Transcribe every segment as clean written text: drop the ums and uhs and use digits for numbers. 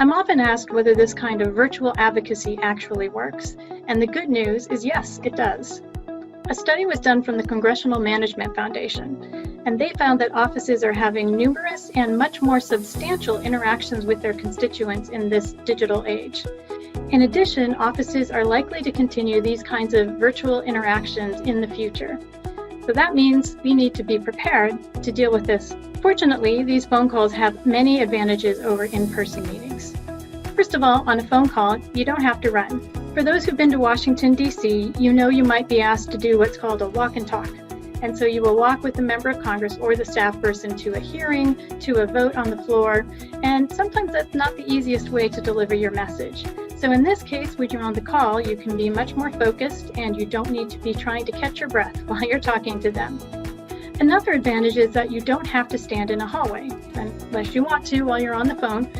I'm often asked whether this kind of virtual advocacy actually works, and the good news is yes, it does. A study was done from the Congressional Management Foundation, and they found that offices are having numerous and much more substantial interactions with their constituents in this digital age. In addition, offices are likely to continue these kinds of virtual interactions in the future. So that means we need to be prepared to deal with this. Fortunately, these phone calls have many advantages over in-person meetings. First of all, on a phone call, you don't have to run. For those who've been to Washington, D.C., you know you might be asked to do what's called a walk and talk. And so you will walk with the member of Congress or the staff person to a hearing, to a vote on the floor, and sometimes that's not the easiest way to deliver your message. So in this case, when you're on the call, you can be much more focused and you don't need to be trying to catch your breath while you're talking to them. Another advantage is that you don't have to stand in a hallway, unless you want to while you're on the phone.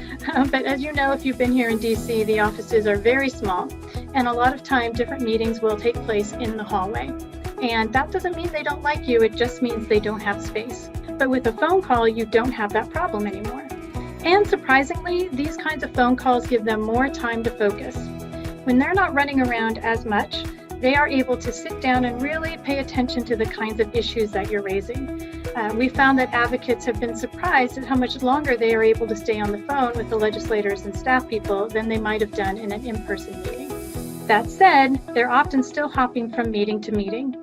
But as you know, if you've been here in DC, the offices are very small, and a lot of time different meetings will take place in the hallway. And that doesn't mean they don't like you, it just means they don't have space. But with a phone call, you don't have that problem anymore. And surprisingly, these kinds of phone calls give them more time to focus. When they're not running around as much, they are able to sit down and really pay attention to the kinds of issues that you're raising. We found that advocates have been surprised at how much longer they are able to stay on the phone with the legislators and staff people than they might have done in an in-person meeting. That said, they're often still hopping from meeting to meeting.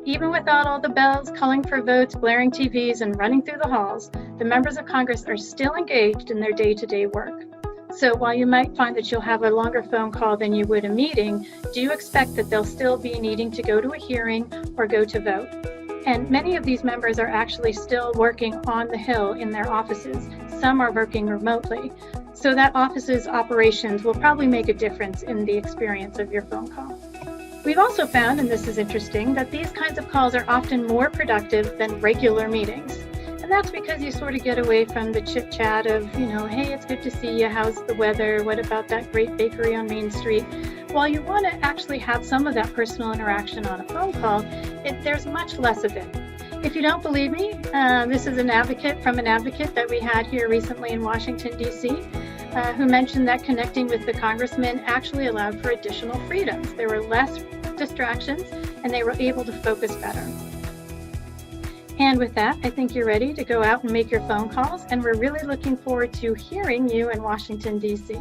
Even without all the bells, calling for votes, blaring TVs, and running through the halls, the members of Congress are still engaged in their day-to-day work. So while you might find that you'll have a longer phone call than you would a meeting, do you expect that they'll still be needing to go to a hearing or go to vote? And many of these members are actually still working on the Hill in their offices. Some are working remotely. So that office's operations will probably make a difference in the experience of your phone call. We've also found, and this is interesting, that these kinds of calls are often more productive than regular meetings. And that's because you sort of get away from the chit chat of, hey, it's good to see you, how's the weather, what about that great bakery on Main Street? While you want to actually have some of that personal interaction on a phone call, there's much less of it. If you don't believe me, this is an advocate that we had here recently in Washington, D.C., who mentioned that connecting with the congressman actually allowed for additional freedoms. There were less distractions and they were able to focus better. And with that, I think you're ready to go out and make your phone calls, and we're really looking forward to hearing you in Washington, D.C.